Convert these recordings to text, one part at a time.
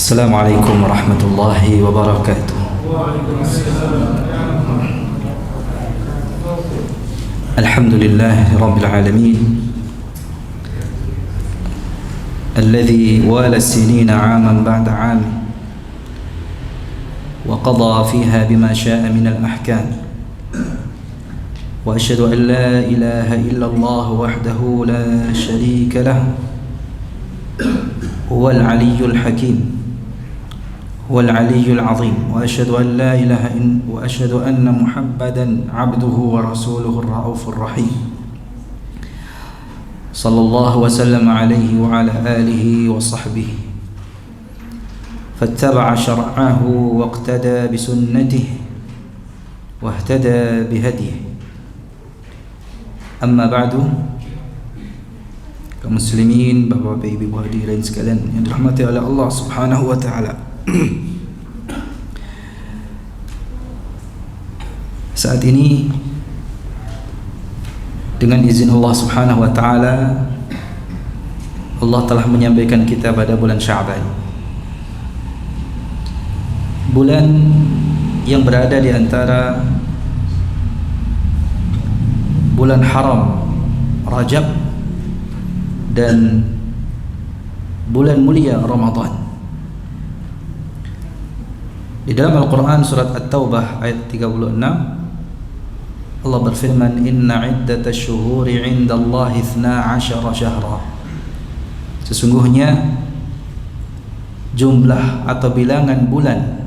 السلام عليكم ورحمة الله وبركاته. الحمد لله رب العالمين الذي والى السنين عاما بعد عام وقضى فيها بما شاء من الأحكام، وأشهد أن لا إله إلا الله وحده لا شريك له هو العلي الحكيم هو العلي العظيم، وأشهد أن محمدا عبده ورسوله الرؤوف الرحيم، صلى الله وسلم عليه وعلى آله وصحبه فاتبع شرعه واقتدى بسنته واهتدى بهديه. Amma ba'du, kaum muslimin, bapak-bapak, ibu hadirin sekalian yang dirahmati oleh Allah Subhanahu wa taala. Saat ini dengan izin Allah Subhanahu wa taala, Allah telah menyampaikan kita pada bulan Sya'ban, bulan yang berada di antara bulan haram Rajab dan bulan mulia Ramadan. Di dalam Al-Quran surat At-Taubah ayat 36, Allah berfirman, Inna iddatash syuhuri indallahi 12 syahra. Sesungguhnya jumlah atau bilangan bulan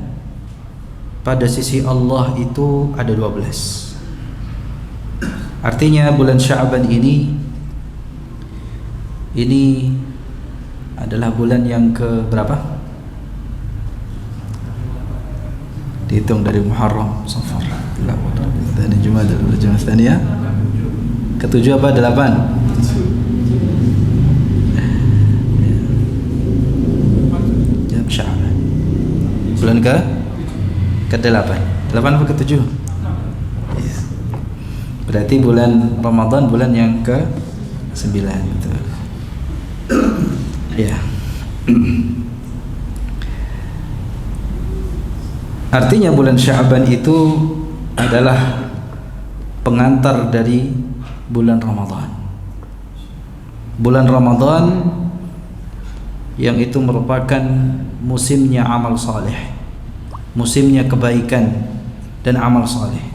pada sisi Allah itu ada 12. Artinya bulan Sya'ban ini adalah bulan yang ke berapa? Dihitung dari Muharram, Safar, dan Jumadil Tsaniyah. Ketujuh apa? 8. Jam Sya'ban. Bulan ke-8. 8 apa ke-7? Berarti bulan Ramadan bulan yang ke-9. Betul. Ya. Artinya bulan Sya'ban itu adalah pengantar dari bulan Ramadan. Bulan Ramadan yang itu merupakan musimnya amal saleh, musimnya kebaikan dan amal saleh,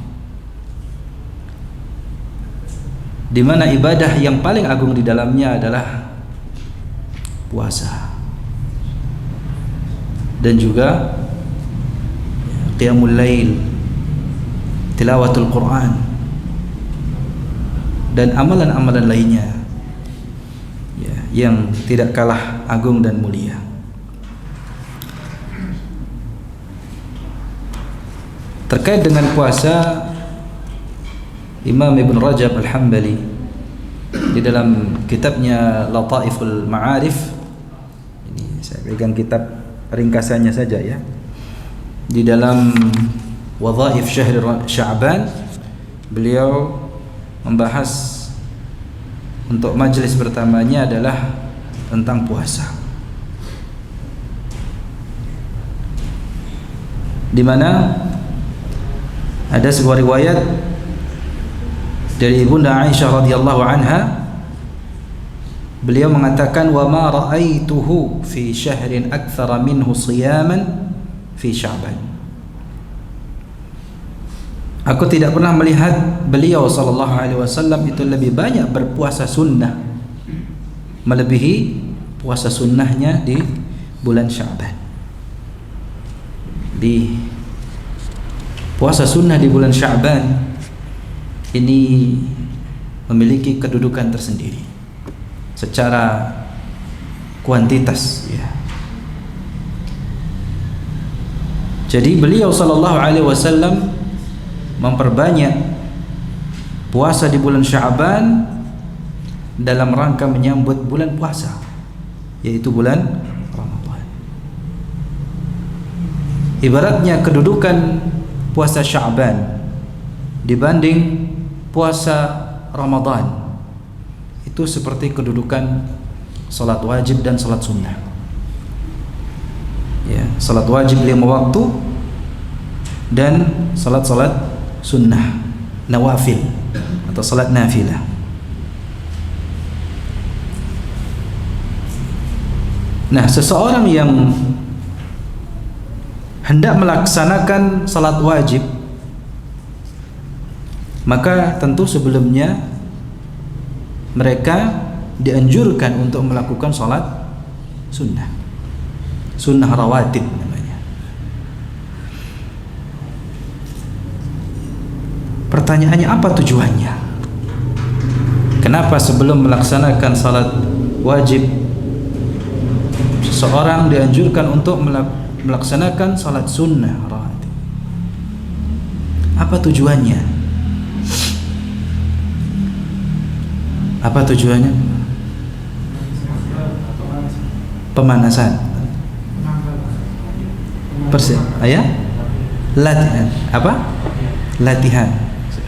di mana ibadah yang paling agung di dalamnya adalah puasa dan juga qiyamul lail, tilawatul Quran, dan amalan-amalan lainnya yang tidak kalah agung dan mulia. Terkait dengan puasa, Imam Ibn Rajab Al-Hambali di dalam kitabnya Lataiful Ma'arif, ini saya pegang kitab ringkasannya saja ya, di dalam Wadhaif Syahr Sya'ban, beliau membahas untuk majelis pertamanya adalah tentang puasa, di mana ada sebuah riwayat dari Ibunda Aisyah radhiyallahu anha, beliau mengatakan, wa ma ra'aituhu fi syahrin aktsara minhu siyaman fi Sya'ban. Aku tidak pernah melihat beliau sallallahu alaihi wasallam itu lebih banyak berpuasa sunnah melebihi puasa sunnahnya di bulan Sya'ban. Di puasa sunnah di bulan Sya'ban ini memiliki kedudukan tersendiri secara kuantitas ya. Jadi beliau sallallahu alaihi wasallam memperbanyak puasa di bulan Sya'ban dalam rangka menyambut bulan puasa, yaitu bulan Ramadan. Ibaratnya kedudukan puasa Sya'ban dibanding puasa Ramadan itu seperti kedudukan salat wajib dan salat sunnah. Ya, salat wajib 5 waktu dan salat-salat sunnah nawafil atau salat nafilah. Nah, seseorang yang hendak melaksanakan salat wajib, maka tentu sebelumnya mereka dianjurkan untuk melakukan salat sunnah, sunnah rawatib namanya. Pertanyaannya, apa tujuannya? Kenapa sebelum melaksanakan salat wajib seseorang dianjurkan untuk melaksanakan salat sunnah rawatib? Apa tujuannya? Apa tujuannya? Pemanasan. Latihan. Apa? Latihan.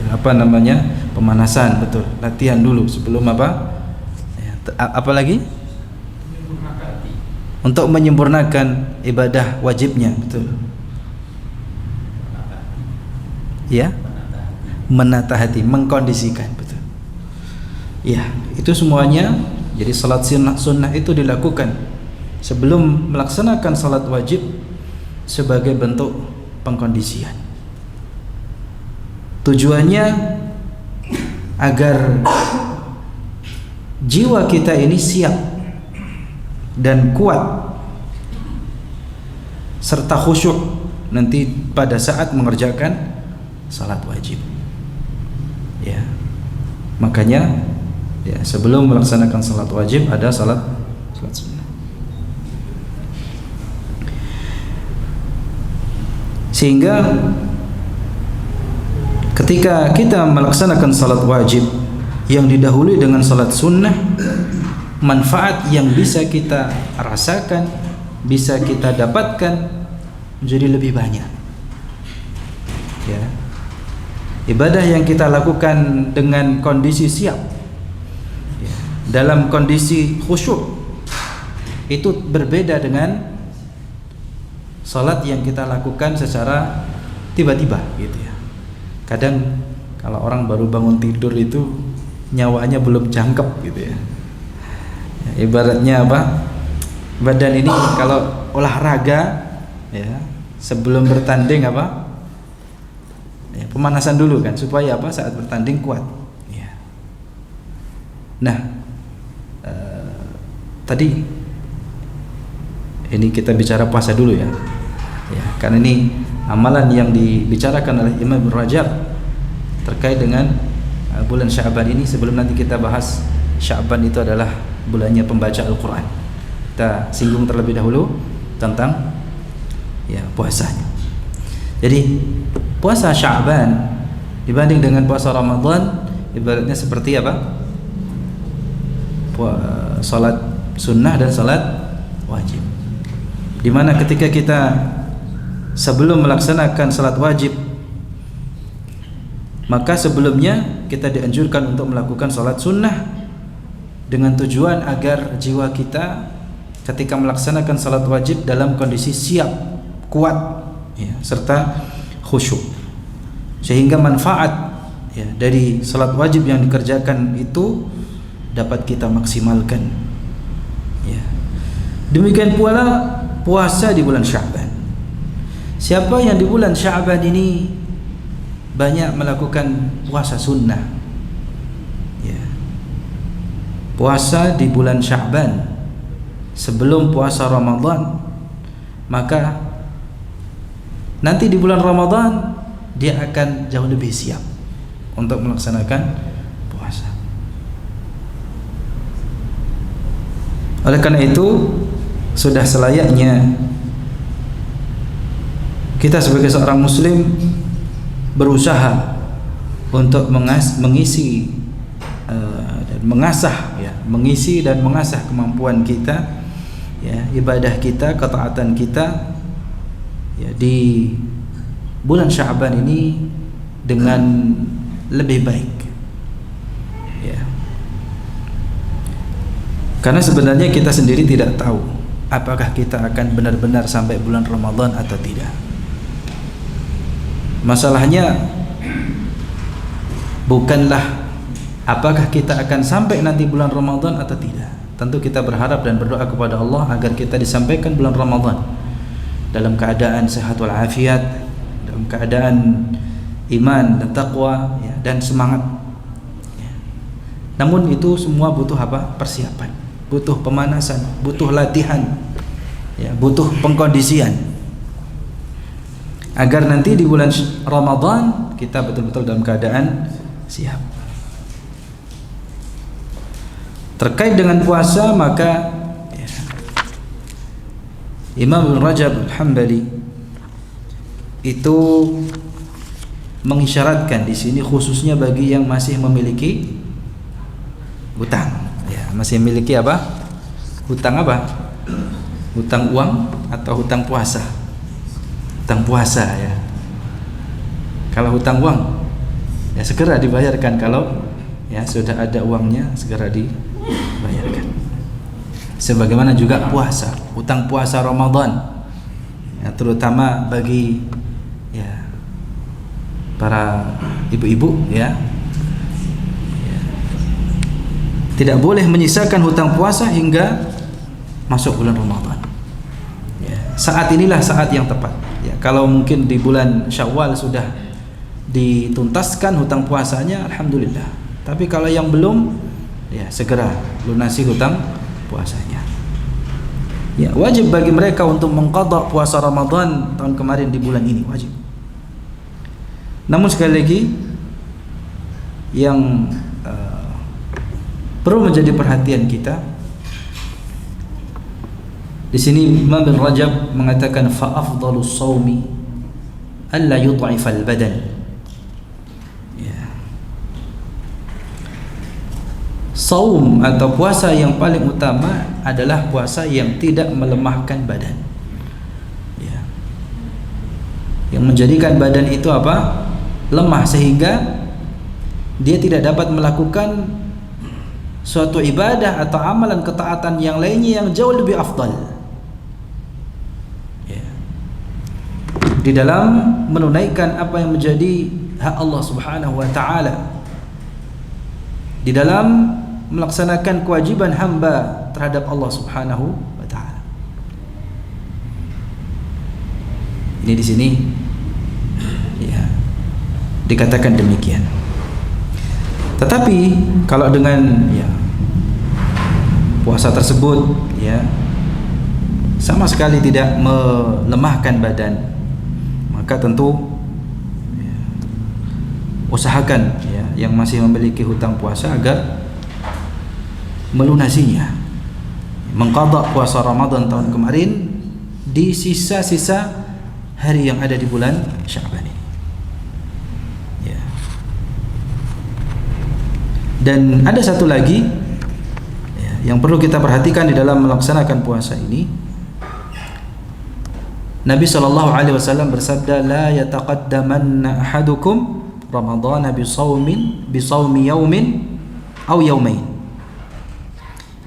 Apa namanya? Pemanasan, betul. Latihan dulu sebelum apa? Apa lagi? Untuk menyempurnakan ibadah wajibnya, betul. Ya, menata hati, mengkondisikan, betul. Ya, itu semuanya. Jadi salat sunnah itu dilakukan sebelum melaksanakan salat wajib sebagai bentuk pengkondisian. Tujuannya agar jiwa kita ini siap dan kuat serta khusyuk nanti pada saat mengerjakan salat wajib. Ya. Makanya ya, sebelum melaksanakan salat wajib ada salat sunnah. Sehingga ketika kita melaksanakan salat wajib yang didahului dengan salat sunnah, manfaat yang bisa kita rasakan, bisa kita dapatkan menjadi lebih banyak. Ya. Ibadah yang kita lakukan dengan kondisi siap, ya, dalam kondisi khusyuk, itu berbeda dengan salat yang kita lakukan secara tiba-tiba, gitu ya. Kadang kalau orang baru bangun tidur itu nyawanya belum jangkep, gitu ya. Ibaratnya apa? Badan ini kalau olahraga, ya, sebelum bertanding apa? Ya, pemanasan dulu kan, supaya apa? Saat bertanding kuat. Ya. Nah, tadi ini kita bicara puasa dulu ya. Ya, karena ini amalan yang dibicarakan oleh Imam Ibnu Rajab terkait dengan bulan Sya'ban ini. Sebelum nanti kita bahas Sya'ban itu adalah bulannya pembaca Al-Quran, kita singgung terlebih dahulu tentang ya puasanya. Jadi puasa Sya'ban dibanding dengan puasa Ramadan ibaratnya seperti apa? Salat sunnah dan salat wajib. Dimana ketika kita sebelum melaksanakan salat wajib, maka sebelumnya kita dianjurkan untuk melakukan salat sunnah dengan tujuan agar jiwa kita ketika melaksanakan salat wajib dalam kondisi siap, kuat, ya, serta khusyuk, sehingga manfaat ya, dari salat wajib yang dikerjakan itu dapat kita maksimalkan. Ya. Demikian pula puasa di bulan Sya'ban. Siapa yang di bulan Sya'ban ini banyak melakukan puasa sunnah, ya, puasa di bulan Sya'ban sebelum puasa Ramadan, maka nanti di bulan Ramadan dia akan jauh lebih siap untuk melaksanakan puasa. Oleh karena itu sudah selayaknya kita sebagai seorang muslim berusaha untuk mengisi dan mengasah, ya, mengisi dan mengasah kemampuan kita, ya, ibadah kita, ketaatan kita, ya, di bulan Sya'ban ini dengan lebih baik, ya. Karena sebenarnya kita sendiri tidak tahu apakah kita akan benar-benar sampai bulan Ramadan atau tidak. Masalahnya bukanlah apakah kita akan sampai nanti bulan Ramadan atau tidak. Tentu kita berharap dan berdoa kepada Allah agar kita disampaikan bulan Ramadan dalam keadaan sehat walafiat, dalam keadaan iman dan taqwa, ya, dan semangat, ya. Namun itu semua butuh apa? Persiapan, butuh pemanasan, butuh latihan, ya, butuh pengkondisian agar nanti di bulan Ramadan kita betul-betul dalam keadaan siap. Terkait dengan puasa, maka ya, Imam Ibn Rajab Al-Hambali itu mengisyaratkan di sini khususnya bagi yang masih memiliki hutang, ya, masih memiliki apa? Hutang apa? Hutang uang atau hutang puasa? Hutang puasa, ya. Kalau hutang uang, ya segera dibayarkan. Kalau ya sudah ada uangnya, segera dibayarkan. Sebagaimana juga puasa, hutang puasa Ramadan, ya, terutama bagi ya para ibu-ibu, ya, tidak boleh menyisakan hutang puasa hingga masuk bulan Ramadan. Ya, saat inilah saat yang tepat. Ya, kalau mungkin di bulan Syawal sudah dituntaskan hutang puasanya, alhamdulillah. Tapi kalau yang belum, ya segera lunasi hutang puasanya. Ya, wajib bagi mereka untuk mengqadha puasa Ramadan tahun kemarin di bulan ini, wajib. Namun sekali lagi yang perlu menjadi perhatian kita di sini, Imam Ibn Rajab mengatakan fa afdhalus shaumi alla yud'ifal badan. Ya. Saum atau puasa yang paling utama adalah puasa yang tidak melemahkan badan. Ya. Yang menjadikan badan itu apa? Lemah sehingga dia tidak dapat melakukan suatu ibadah atau amalan ketaatan yang lainnya yang jauh lebih afdal. Di dalam menunaikan apa yang menjadi hak Allah Subhanahu wa taala, di dalam melaksanakan kewajiban hamba terhadap Allah Subhanahu wa taala. Ini di sini ya dikatakan demikian. Tetapi kalau dengan ya puasa tersebut ya sama sekali tidak melemahkan badan, maka tentu ya, usahakan ya yang masih memiliki hutang puasa agar melunasinya, mengqadha puasa Ramadan tahun kemarin di sisa-sisa hari yang ada di bulan Sya'ban ini. Ya. Dan ada satu lagi ya, yang perlu kita perhatikan di dalam melaksanakan puasa ini. Nabi SAW bersabda, la yataqaddamanna ahadukum Ramadana bisawmi yaumin aw yaumain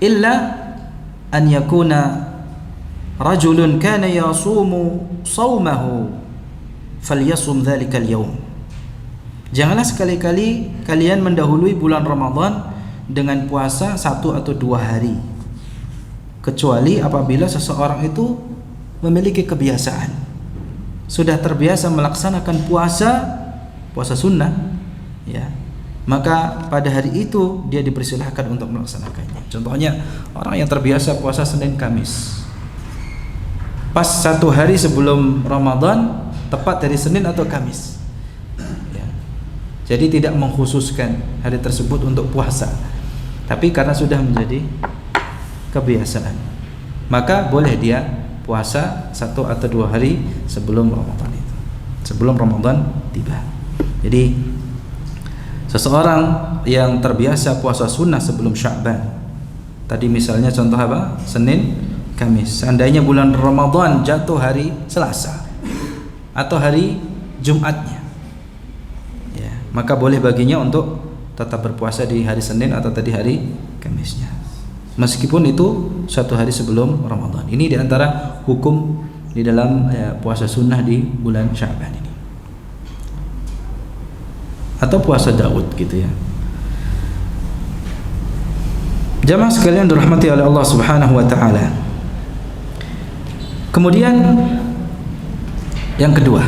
illa an yakuna rajulun kana yasumu sawmahu falyasum dhalika al-yawm. Janganlah sekali-kali kalian mendahului bulan Ramadan dengan puasa 1 atau 2 hari, kecuali apabila seseorang itu memiliki kebiasaan, sudah terbiasa melaksanakan puasa sunnah, ya, maka pada hari itu dia dipersilahkan untuk melaksanakannya. Contohnya orang yang terbiasa puasa Senin Kamis, pas 1 hari sebelum Ramadan, tepat dari Senin atau Kamis, ya. Jadi tidak mengkhususkan hari tersebut untuk puasa, tapi karena sudah menjadi kebiasaan, maka boleh dia puasa 1 atau 2 hari sebelum Ramadan itu, sebelum Ramadan tiba. Jadi seseorang yang terbiasa puasa sunnah sebelum Sya'ban, tadi misalnya contoh apa? Senin, Kamis. Seandainya bulan Ramadan jatuh hari Selasa atau hari Jumatnya, ya, maka boleh baginya untuk tetap berpuasa di hari Senin atau tadi hari Kamisnya. meskipun itu satu hari sebelum Ramadan. Ini diantara hukum di dalam puasa sunnah di bulan Sya'ban ini, atau puasa Daud gitu ya. Jamaah sekalian dirahmati oleh Allah Subhanahu wa taala. Kemudian yang kedua,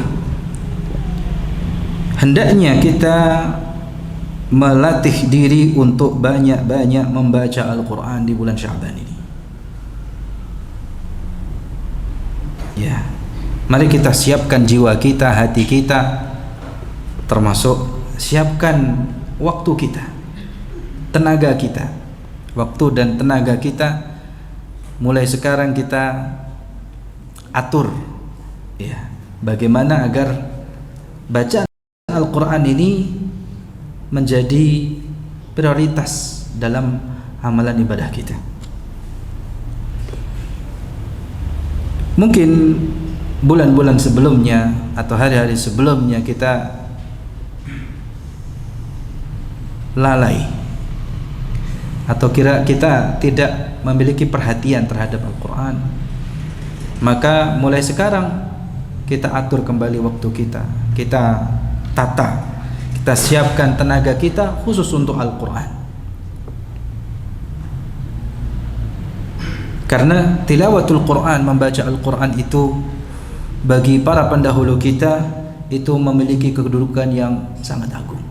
hendaknya kita melatih diri untuk banyak-banyak membaca Al-Quran di bulan Sya'ban ini. Ya, mari kita siapkan jiwa kita, hati kita, termasuk siapkan waktu kita, tenaga kita, waktu dan tenaga kita. Mulai sekarang kita atur, ya, bagaimana agar bacaan Al-Quran ini menjadi prioritas dalam amalan ibadah kita. Mungkin bulan-bulan sebelumnya atau hari-hari sebelumnya kita lalai, atau kita tidak memiliki perhatian terhadap Al-Quran. Maka mulai sekarang kita atur kembali waktu kita, kita tata, kita siapkan tenaga kita khusus untuk Al-Quran. Karena tilawatul Quran, membaca Al-Quran itu bagi para pendahulu kita itu memiliki kedudukan yang sangat agung.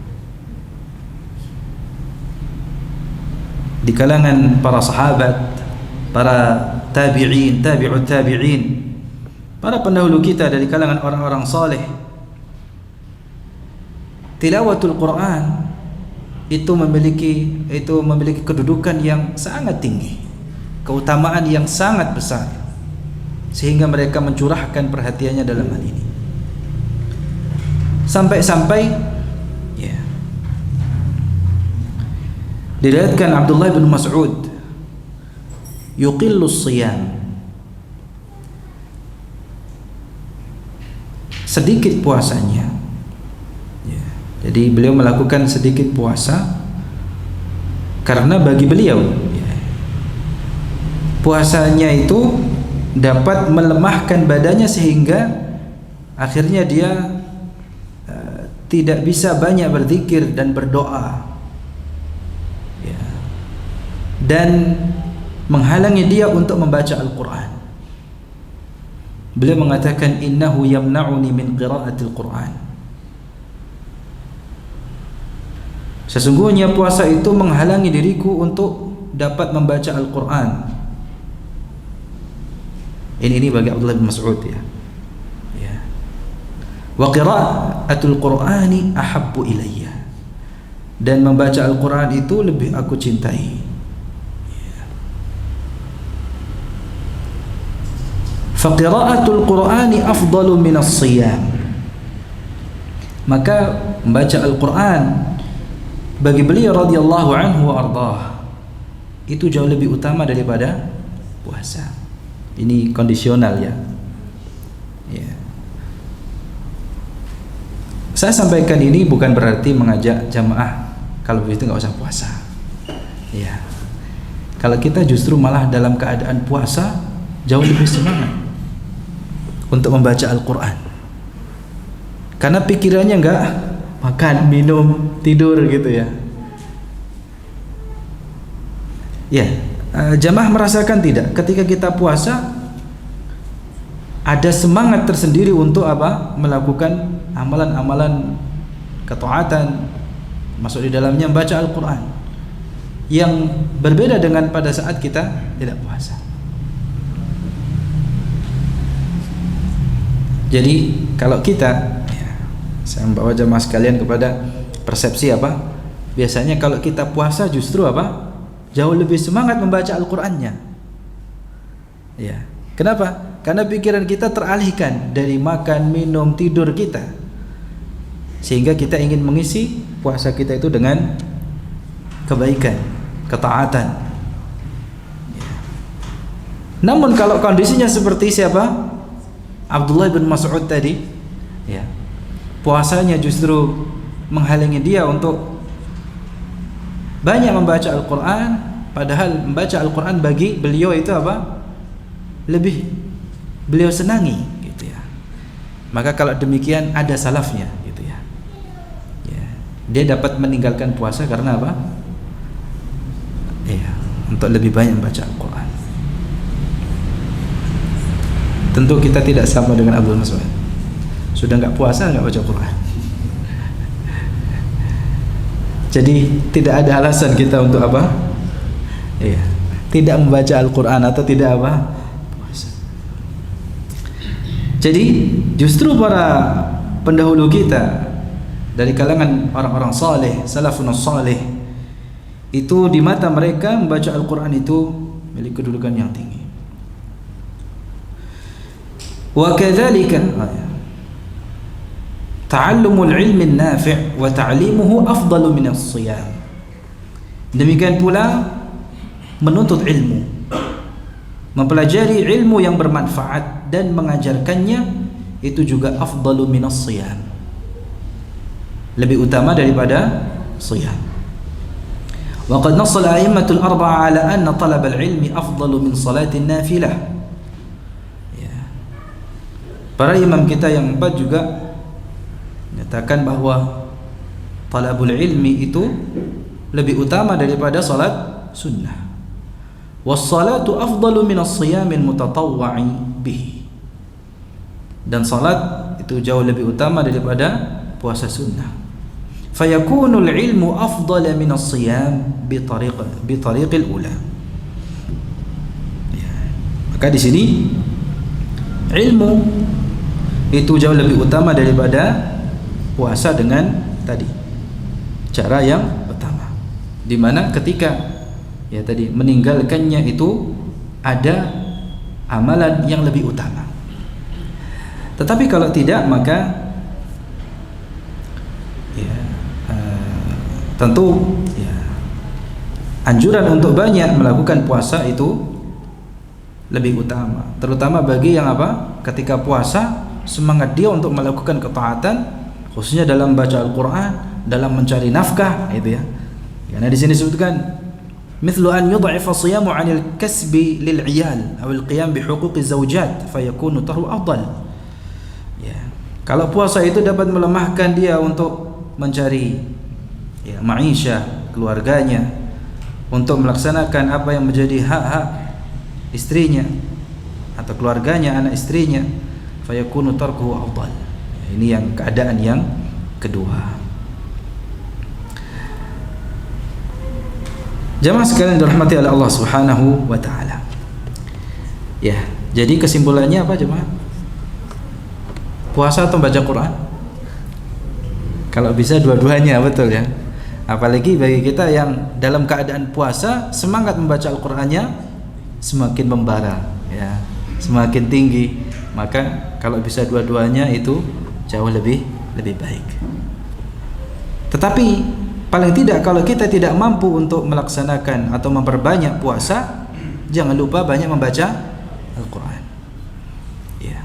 Di kalangan para sahabat, para tabi'in, tabi'ut tabi'in, para pendahulu kita dari kalangan orang-orang saleh, tilawatul Quran itu memiliki kedudukan yang sangat tinggi, keutamaan yang sangat besar, sehingga mereka mencurahkan perhatiannya dalam hal ini. Sampai-sampai ya, diriwayatkan Abdullah bin Mas'ud yuqillus siyam, sedikit puasanya. Jadi beliau melakukan sedikit puasa karena bagi beliau puasanya itu dapat melemahkan badannya sehingga akhirnya dia tidak bisa banyak berzikir dan berdoa, dan menghalangi dia untuk membaca Al-Quran. Beliau mengatakan, innahu yamna'uni min qira'atil Quran. Sesungguhnya puasa itu menghalangi diriku untuk dapat membaca Al-Quran. Ini bagi Abdullah bin Mas'ud ya. Wa qira'atul Qur'ani ahabbu ilayya, dan membaca Al-Quran itu lebih aku cintai. Fa qira'atul Qur'ani afdalu minas siyam, maka membaca Al-Quran bagi beliau radhiyallahu anhu wa ardhah itu jauh lebih utama daripada puasa. Ini kondisional ya. Saya sampaikan ini bukan berarti mengajak jamaah kalau begitu nggak usah puasa. Ya. Kalau kita justru malah dalam keadaan puasa jauh lebih semangat untuk membaca Al-Quran, karena pikirannya nggak makan, minum, tidur gitu ya. Ya, jamaah merasakan tidak? Ketika kita puasa ada semangat tersendiri untuk apa? Melakukan amalan-amalan ketaatan, masuk di dalamnya membaca Al-Quran, yang berbeda dengan pada saat kita tidak puasa. Jadi kalau kita, saya membawa jamaah sekalian kepada persepsi apa? Biasanya kalau kita puasa justru apa? Jauh lebih semangat membaca Al-Qur'annya. Ya. Kenapa? Karena pikiran kita teralihkan dari makan, minum, tidur kita, sehingga kita ingin mengisi puasa kita itu dengan kebaikan, ketaatan. Ya. Namun kalau kondisinya seperti siapa? Abdullah bin Mas'ud tadi, ya. Puasanya justru menghalangi dia untuk banyak membaca Al-Quran, padahal membaca Al-Quran bagi beliau itu apa? Lebih beliau senangi gitu ya. Maka kalau demikian ada salafnya gitu ya. Ya, dia dapat meninggalkan puasa karena apa? Ya, untuk lebih banyak membaca Al-Quran. Tentu kita tidak sama dengan Abdul Mas'ud. Sudah nggak puasa nggak baca Quran. Jadi tidak ada alasan kita untuk apa? Iya, tidak membaca Al-Quran atau tidak apa? Puasa. Jadi justru para pendahulu kita dari kalangan orang-orang saleh, salafun saleh, itu di mata mereka membaca Al-Quran itu memiliki kedudukan yang tinggi. Wa kadzalika ta'allumul ilmi an-nafi' wa ta'limuhu afdalu min as-shiyam. Demikian pula menuntut ilmu, mempelajari ilmu yang bermanfaat dan mengajarkannya itu juga afdalu min as-shiyam, lebih utama daripada shiyam. Wa qad nassa al-a'immatul arba'a ala anna talab al-ilmi afdalu min salati an-nafilah. Para imam kita yang empat juga menyatakan bahwa talabul ilmi itu lebih utama daripada salat sunnah. Was-salatu afdalu min as-siyamil mutatawwa'i bihi. Dan salat itu jauh lebih utama daripada puasa sunnah. Fayakunul ilmu afdala min as-siyam bi tariqil ula. Ya. Maka di sini ilmu itu jauh lebih utama daripada puasa dengan tadi cara yang pertama, di mana ketika ya tadi meninggalkannya itu ada amalan yang lebih utama. Tetapi kalau tidak maka ya, tentu ya, anjuran untuk banyak melakukan puasa itu lebih utama, terutama bagi yang apa? Ketika puasa semangat dia untuk melakukan ketaatan, khususnya dalam baca Al-Quran, dalam mencari nafkah, itu ya. Karena di sini disebutkan, "Mithlu an yud'ifa siyamu 'anil kasbi lil 'iyal aw al-qiyam bi huquqi zawjat fayakunu tahu afdal." Ya. Kalau puasa itu dapat melemahkan dia untuk mencari ya ma'isyah keluarganya, untuk melaksanakan apa yang menjadi hak-hak istrinya atau keluarganya, anak istrinya, fayakunu tarkuhu afdal. Ini yang keadaan yang kedua. Jamaah sekalian dirahmati oleh Allah Subhanahu wa taala. Ya, jadi kesimpulannya apa jemaah? Puasa atau baca Quran? Kalau bisa dua-duanya, betul ya. Apalagi bagi kita yang dalam keadaan puasa, semangat membaca Al-Qur'annya semakin membara ya, semakin tinggi. Maka kalau bisa dua-duanya itu jauh lebih baik. Tetapi paling tidak kalau kita tidak mampu untuk melaksanakan atau memperbanyak puasa, jangan lupa banyak membaca Al-Quran ya.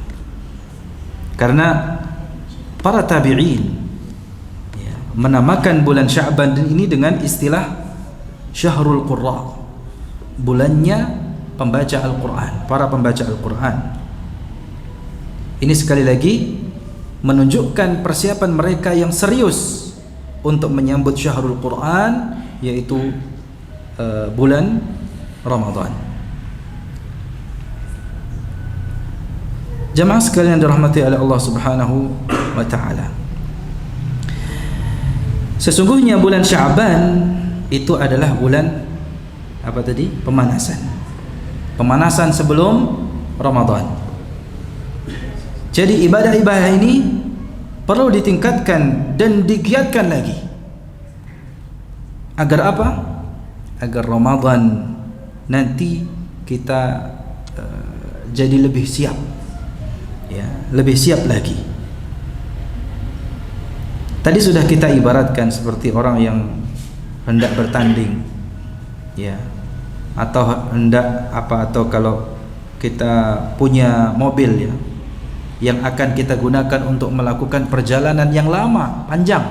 Karena para tabi'in ya, menamakan bulan Sya'ban ini dengan istilah Syahrul Qurra, bulannya pembaca Al-Quran, para pembaca Al-Quran. Ini sekali lagi menunjukkan persiapan mereka yang serius untuk menyambut Syahrul Quran, yaitu bulan Ramadan. Jamaah sekalian dirahmati oleh Allah Subhanahu wa taala. Sesungguhnya bulan Sya'ban itu adalah bulan apa tadi? Pemanasan. Pemanasan sebelum Ramadan. Jadi ibadah-ibadah ini perlu ditingkatkan dan digiatkan lagi. Agar apa? Agar Ramadan nanti kita jadi lebih siap. Ya, lebih siap lagi. Tadi sudah kita ibaratkan seperti orang yang hendak bertanding. Ya. Atau hendak apa, atau kalau kita punya mobil ya, yang akan kita gunakan untuk melakukan perjalanan yang lama, panjang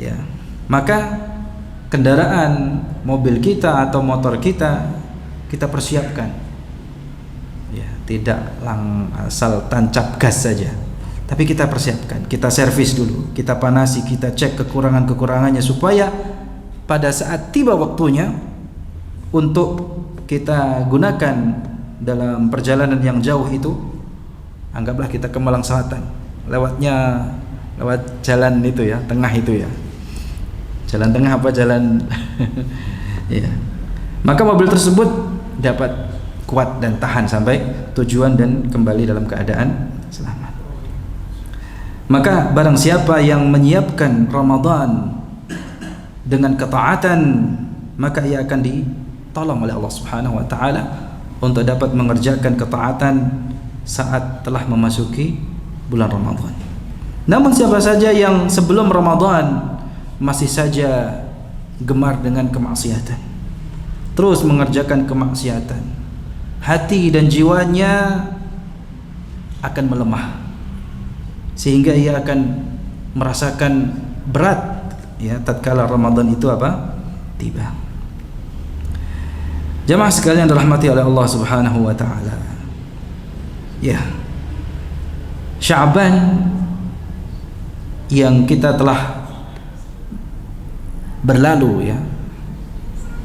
ya, maka kendaraan, mobil kita atau motor kita persiapkan. Ya, tidak asal tancap gas saja. Tapi kita persiapkan, kita servis dulu, kita panasi, kita cek kekurangan-kekurangannya supaya pada saat tiba waktunya untuk kita gunakan dalam perjalanan yang jauh itu, anggaplah kita ke Malang Selatan, lewat jalan itu ya, tengah itu ya. Jalan tengah apa jalan ya. Maka mobil tersebut dapat kuat dan tahan sampai tujuan dan kembali dalam keadaan selamat. Maka barang siapa yang menyiapkan Ramadan dengan ketaatan, maka ia akan ditolong oleh Allah Subhanahu wa taala untuk dapat mengerjakan ketaatan saat telah memasuki bulan Ramadan. Namun siapa saja yang sebelum Ramadan masih saja gemar dengan kemaksiatan, terus mengerjakan kemaksiatan, hati dan jiwanya akan melemah, sehingga ia akan merasakan berat ya tatkala Ramadan itu tiba. Jamaah sekalian dirahmati oleh Allah Subhanahu wa taala. Ya. Sya'ban yang kita telah berlalu ya,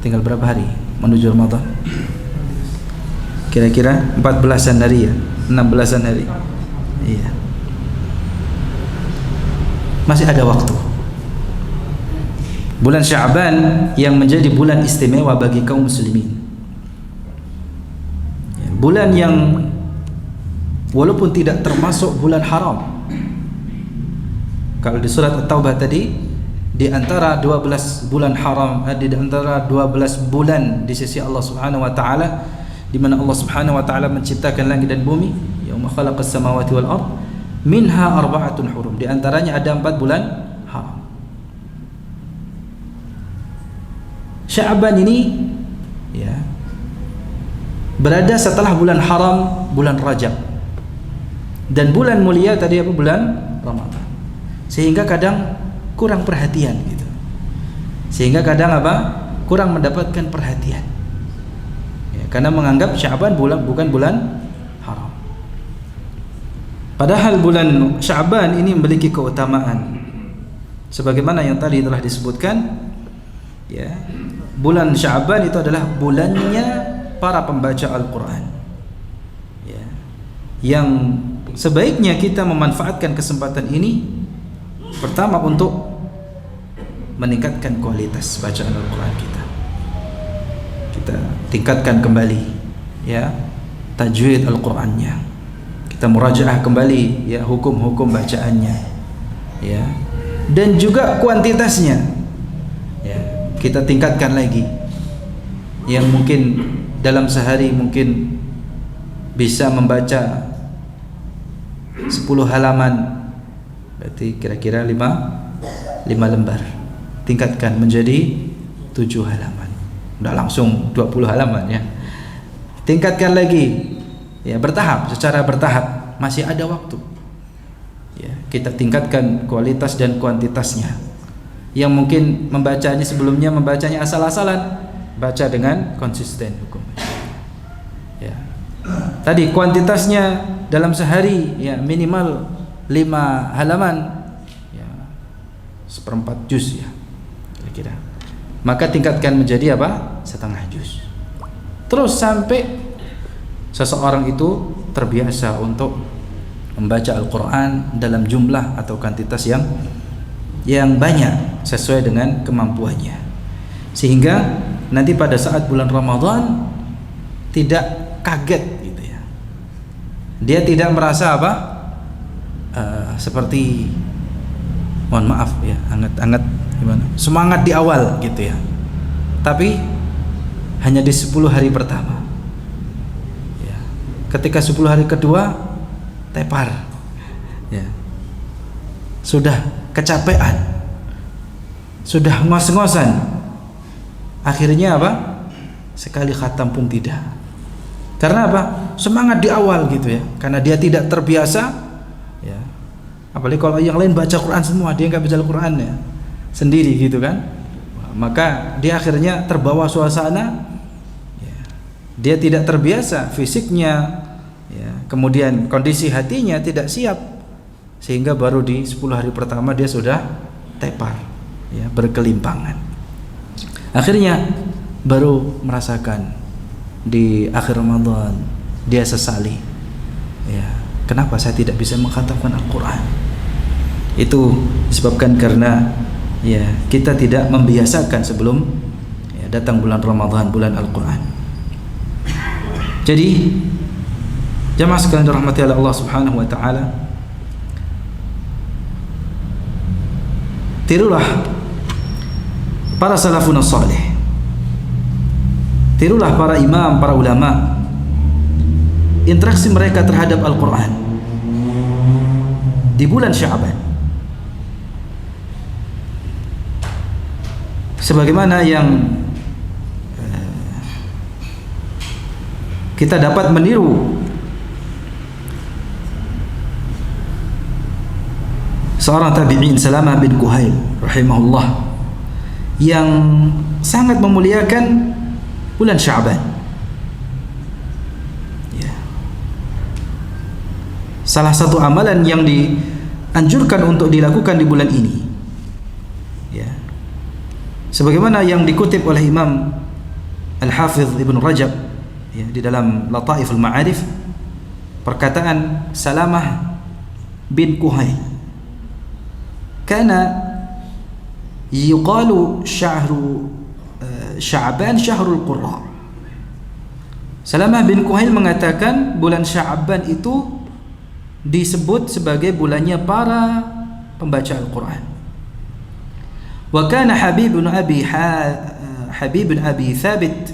tinggal berapa hari menuju Ramadan? Kira-kira 14-an hari ya, 16-an hari. Iya. Masih ada waktu. Bulan Sya'ban yang menjadi bulan istimewa bagi kaum muslimin. Bulan yang walaupun tidak termasuk bulan haram. Kalau di surat At-Taubah tadi, di antara 12 bulan haram, di antara 12 bulan di sisi Allah Subhanahu wa taala, di mana Allah Subhanahu wa taala menciptakan langit dan bumi, yauma khalaqas samawati wal ard, minha arba'atun hurum. Di antaranya ada 4 bulan haram. Sya'ban ini ya berada setelah bulan haram, bulan Rajab. Dan bulan mulia tadi bulan Ramadan. Sehingga kadang kurang perhatian gitu. Sehingga kadang kurang mendapatkan perhatian. Ya, karena menganggap Sya'ban bukan bulan haram. Padahal bulan Sya'ban ini memiliki keutamaan. Sebagaimana yang tadi telah disebutkan, ya. Bulan Sya'ban itu adalah bulannya para pembaca Al-Qur'an. Ya. Yang sebaiknya kita memanfaatkan kesempatan ini pertama untuk meningkatkan kualitas bacaan Al-Quran kita. Kita tingkatkan kembali ya tajwid Al-Qurannya. Kita murajaah kembali ya hukum-hukum bacaannya. Ya. Dan juga kuantitasnya. Ya, kita tingkatkan lagi. Yang mungkin dalam sehari mungkin bisa membaca 10 halaman, berarti kira-kira 5 lembar. Tingkatkan menjadi 7 halaman. Udah langsung 20 halaman ya. Tingkatkan lagi. Ya, bertahap, secara bertahap, masih ada waktu. Ya, kita tingkatkan kualitas dan kuantitasnya. Yang mungkin membacanya sebelumnya membacanya asal-asalan, baca dengan konsisten hukum. Ya. Tadi kuantitasnya dalam sehari ya minimal 5 halaman ya, 1/4 juz ya kira-kira. Maka tingkatkan menjadi setengah juz. Terus sampai seseorang itu terbiasa untuk membaca Al-Quran dalam jumlah atau kuantitas yang banyak sesuai dengan kemampuannya, sehingga nanti pada saat bulan Ramadan tidak kaget gitu ya. Dia tidak merasa seperti mohon maaf ya anget-anget gimana semangat di awal gitu ya, tapi hanya di 10 hari pertama ya. Ketika 10 hari kedua tepar ya, sudah kecapean, sudah ngos-ngosan, akhirnya sekali khatam pun tidak. Karena semangat di awal gitu ya, karena dia tidak terbiasa ya. Apalagi kalau yang lain baca Quran semua, dia nggak baca Al-Quran ya sendiri gitu kan. Wah, maka dia akhirnya terbawa suasana, ya, dia tidak terbiasa fisiknya, ya, kemudian kondisi hatinya tidak siap, sehingga baru di 10 hari pertama dia sudah tepar, ya, berkelimpangan. Akhirnya baru merasakan di akhir Ramadan dia sesali, ya, kenapa saya tidak bisa mengkhatamkan Al-Quran. Itu disebabkan karena, ya, kita tidak membiasakan sebelum, ya, datang bulan Ramadan, bulan Al-Quran. Jadi jamaah sekalian dirahmati oleh Allah Subhanahu wa taala, tirulah para salafun salih, tirulah para imam, para ulama, interaksi mereka terhadap Al-Quran di bulan Sya'ban. Sebagaimana yang kita dapat meniru seorang tabi'in, Salamah bin Kuhail rahimahullah, yang sangat memuliakan bulan Sya'ban. Ya. Salah satu amalan yang dianjurkan untuk dilakukan di bulan ini, ya, sebagaimana yang dikutip oleh Imam Al-Hafidh Ibn Rajab, ya, di dalam Lataiful Ma'arif, perkataan Salamah bin Kuhail, kana yuqalu syahru Sya'ban syahrul qurra. Salamah bin Kuhail mengatakan bulan Sya'ban itu disebut sebagai bulannya para pembaca Al-Quran. Wa kana Habib bin Abi Thabit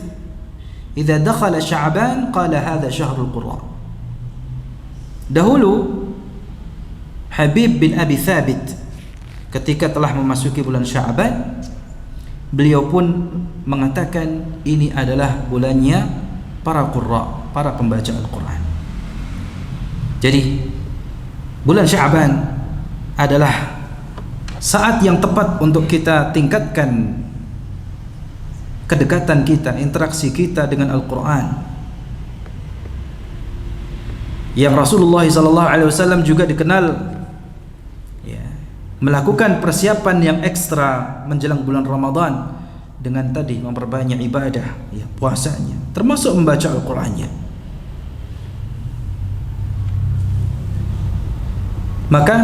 idza dakhala Sya'ban qala hadha syahrul qurra. Dahulu Habib bin Abi Thabit ketika telah memasuki bulan Sya'ban, beliau pun mengatakan ini adalah bulannya para qurra, para pembaca Al-Quran. Jadi bulan Sya'ban adalah saat yang tepat untuk kita tingkatkan kedekatan kita, interaksi kita dengan Al-Quran, yang Rasulullah SAW juga dikenal, ya, melakukan persiapan yang ekstra menjelang bulan Ramadan dengan tadi memperbanyak ibadah, ya, puasanya, termasuk membaca Al-Qurannya. Maka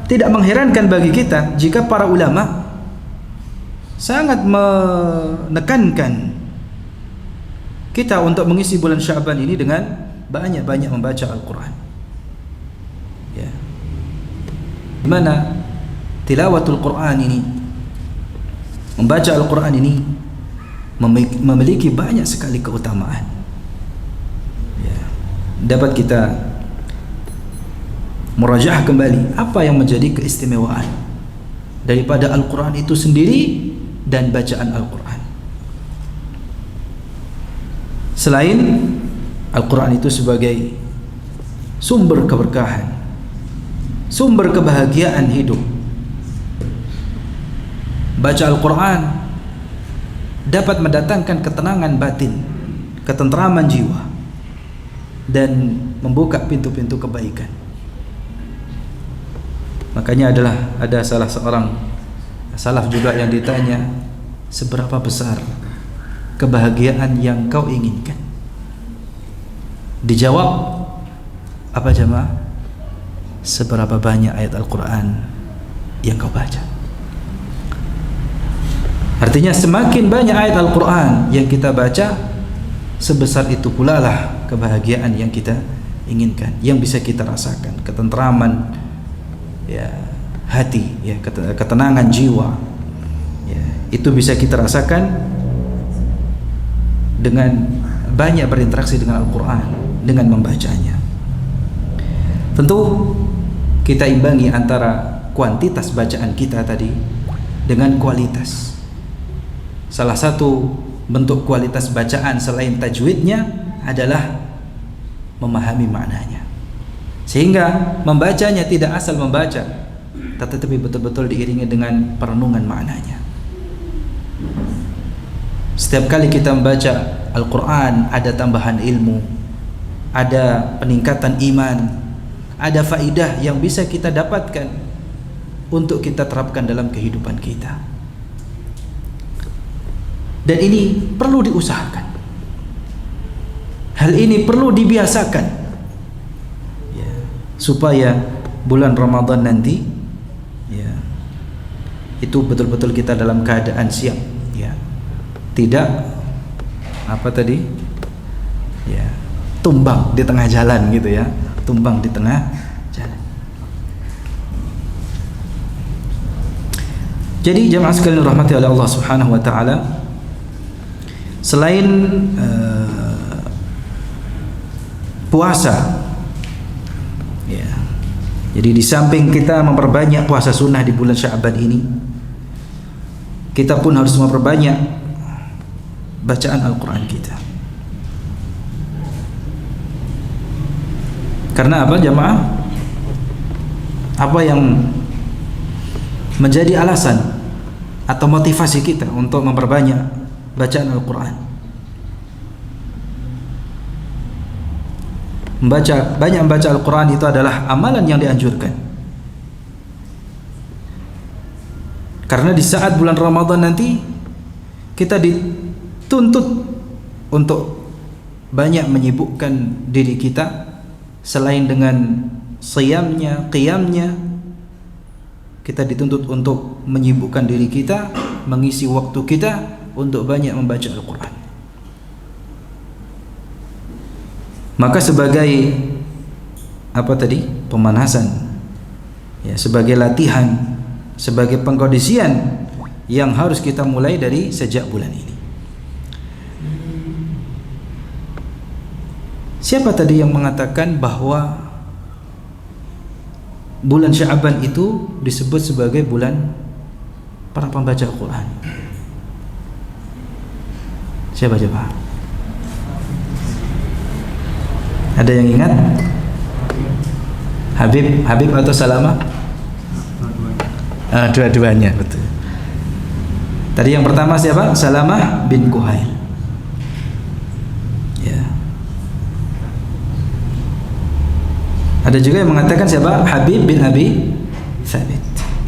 tidak mengherankan bagi kita jika para ulama sangat menekankan kita untuk mengisi bulan Sya'ban ini dengan banyak-banyak membaca Al-Quran, ya. Dimana tilawatul Quran ini, membaca Al-Quran ini memiliki banyak sekali keutamaan, ya. Dapat kita murajaah kembali apa yang menjadi keistimewaan daripada Al-Quran itu sendiri dan bacaan Al-Quran. Selain Al-Quran itu sebagai sumber keberkahan, sumber kebahagiaan hidup, baca Al-Quran dapat mendatangkan ketenangan batin, ketentraman jiwa, dan membuka pintu-pintu kebaikan. Makanya ada salah seorang salaf juga yang ditanya, seberapa besar kebahagiaan yang kau inginkan? Dijawab apa jemaah? Seberapa banyak ayat Al-Quran yang kau baca. Artinya semakin banyak ayat Al-Quran yang kita baca, sebesar itu pula lah kebahagiaan yang kita inginkan, yang bisa kita rasakan, ketentraman, ya, hati, ya, ketenangan jiwa, ya, itu bisa kita rasakan dengan banyak berinteraksi dengan Al-Quran, dengan membacanya. Tentu kita imbangi antara kuantitas bacaan kita tadi dengan kualitas. Salah satu bentuk kualitas bacaan selain tajwidnya adalah memahami maknanya, sehingga membacanya tidak asal membaca, tetapi betul-betul diiringi dengan perenungan maknanya. Setiap kali kita membaca Al-Quran ada tambahan ilmu, ada peningkatan iman, ada faidah yang bisa kita dapatkan untuk kita terapkan dalam kehidupan kita. Dan ini perlu diusahakan, hal ini perlu dibiasakan ya, supaya bulan Ramadan nanti ya, itu betul-betul kita dalam keadaan siap ya, tidak apa tadi ya, tumbang di tengah jalan gitu ya, tumbang di tengah jalan. Jadi jemaah sekalian rahmati oleh Allah Subhanahu wa taala, selain puasa ya, jadi di samping kita memperbanyak puasa sunnah di bulan Sya'ban ini, kita pun harus memperbanyak bacaan Al-Quran kita. Karena apa jamaah? Apa yang menjadi alasan atau motivasi kita untuk memperbanyak bacaan Al-Quran? Banyak membaca Al-Quran itu adalah amalan yang dianjurkan. Karena di saat bulan Ramadan nanti kita dituntut untuk banyak menyibukkan diri kita, selain dengan siyamnya, qiyamnya, kita dituntut untuk menyibukkan diri kita, mengisi waktu kita untuk banyak membaca Al-Quran. Maka sebagai apa tadi? Pemanasan ya, sebagai latihan, sebagai pengkondisian yang harus kita mulai dari sejak bulan ini. Siapa tadi yang mengatakan bahwa bulan Sya'ban itu disebut sebagai bulan para pembaca Al-Quran? Siapa coba? Ada yang ingat? Habib atau Salamah? Dua-duanya, betul. Tadi yang pertama siapa? Salamah bin Kuhail. Ya. Ada juga yang mengatakan siapa? Habib bin Abi Thabit.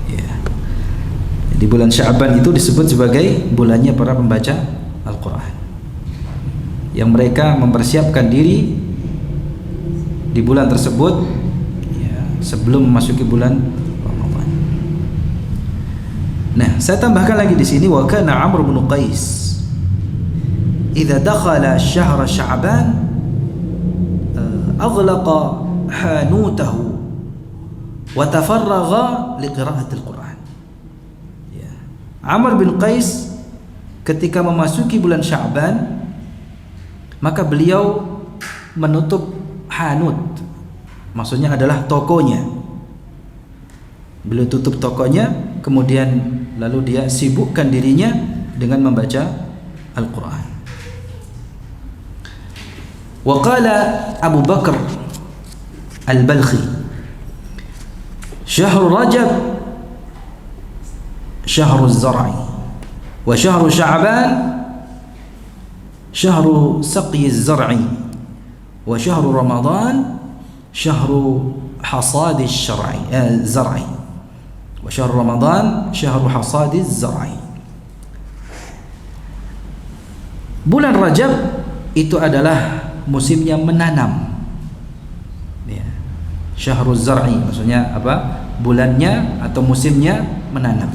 Ya. Di bulan Sya'ban itu disebut sebagai bulannya para pembaca Al-Quran, yang mereka mempersiapkan diri di bulan tersebut ya, sebelum memasuki bulan Ramadan. Nah, saya tambahkan lagi di sini, wa kana Amr bin Qais idza dakhala syahr Sya'ban aghlaqa hanutahu wa tafarragha liqira'ati al-Quran. Ya. Amr bin Qais ketika memasuki bulan Sya'ban, maka beliau menutup hanut, maksudnya adalah tokonya. Beliau tutup tokonya, kemudian lalu dia sibukkan dirinya dengan membaca Al-Quran. Wa qala Abu Bakar Al-Balkhi, syahrul Rajab syahrul Zar'i, wa syahrul Sya'ban syahrul saqyi az-zar'i, wa syahrul Ramadan syahrul hasadi az-zar'i, wa syahrul Ramadan syahrul hasadi az-zar'i. Bulan Rajab itu adalah musimnya menanam ya. Syahrul zar'i maksudnya apa? Bulannya atau musimnya menanam.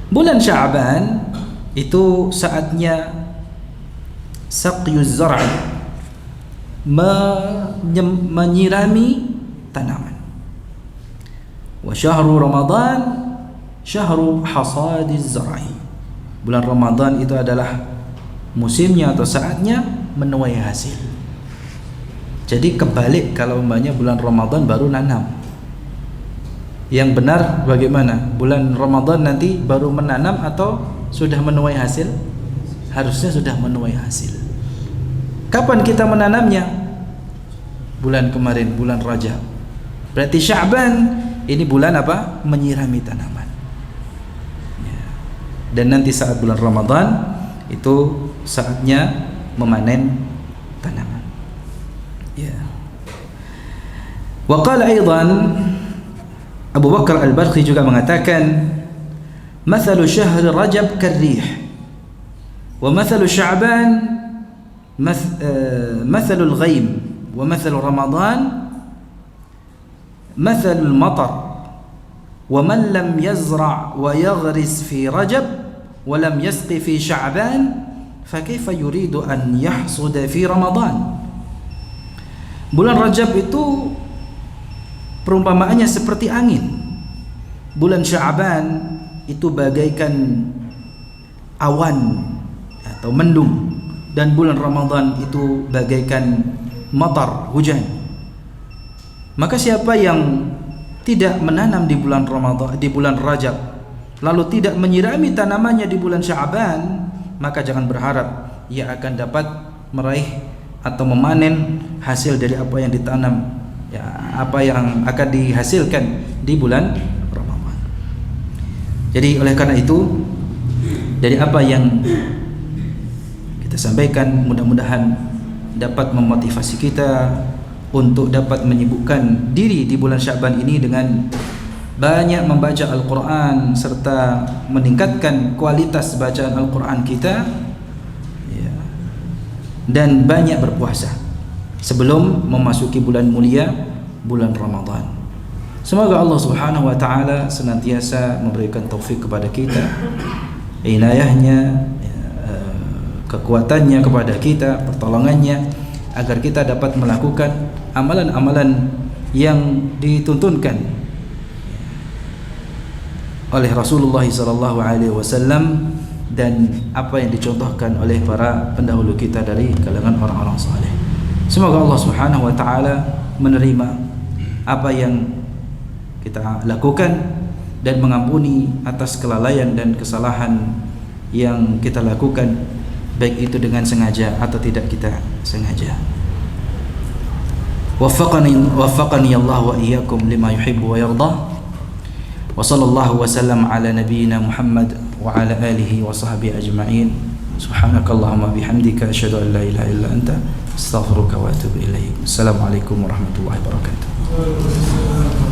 Bulan Sya'ban itu saatnya saqyuz zar'i, menyirami tanaman. Wa syahrul Ramadan syahrul hasadiz zar'i. Bulan Ramadan itu adalah musimnya atau saatnya menuai hasil. Jadi kebalik, kalau umpamanya bulan Ramadan baru nanam. Yang benar bagaimana? Bulan Ramadan nanti baru menanam atau sudah menuai hasil? Harusnya sudah menuai hasil. Kapan kita menanamnya? Bulan kemarin, bulan Rajab. Berarti Sya'ban ini bulan apa? Menyirami tanaman. Dan nanti saat bulan Ramadan itu saatnya memanen tanaman. Ya. Wa qala aidan, Abu Bakar Al-Barqi juga mengatakan, "Mathalu syahr Rajab karrih, wa mathalu Sya'ban mathalul ghaim, wa mathalu Ramadan mathalul matar, wa man lam yazra' wa yaghris fi Rajab wa lam yasqi fi Sya'ban fa kaifa yuridu an yahsuda fi Ramadan." Bulan Rajab itu perumpamaannya seperti angin. Bulan Sya'ban itu bagaikan awan atau mendung, dan bulan Ramadan itu bagaikan matar, hujan. Maka siapa yang tidak menanam di bulan Ramadan, di bulan Rajab, lalu tidak menyirami tanamannya di bulan Sya'ban, maka jangan berharap ia akan dapat meraih atau memanen hasil dari apa yang ditanam, ya, apa yang akan dihasilkan di bulan Ramadan. Jadi oleh karena itu, dari apa yang kita sampaikan, mudah-mudahan dapat memotivasi kita untuk dapat menyibukkan diri di bulan Sya'ban ini dengan banyak membaca Al-Quran serta meningkatkan kualitas bacaan Al-Quran kita, ya, dan banyak berpuasa sebelum memasuki bulan mulia, bulan Ramadan. Semoga Allah Subhanahu wa taala senantiasa memberikan taufik kepada kita, inayahnya, kekuatannya kepada kita, pertolongannya, agar kita dapat melakukan amalan-amalan yang dituntunkan oleh Rasulullah SAW dan apa yang dicontohkan oleh para pendahulu kita dari kalangan orang-orang saleh. Semoga Allah Subhanahu wa taala menerima apa yang kita lakukan dan mengampuni atas kelalaian dan kesalahan yang kita lakukan, baik itu dengan sengaja atau tidak kita sengaja. Waffaqani Allah wa iyyakum lima yuhibbu wa yardah. Wa sallallahu wa sallam ala nabiyyina Muhammad wa ala alihi wa sahbihi ajma'in. Subhanakallahumma bihamdika asyhadu an la ilaha illa anta astaghfiruka wa atubu ilaik. Assalamualaikum warahmatullahi wabarakatuh.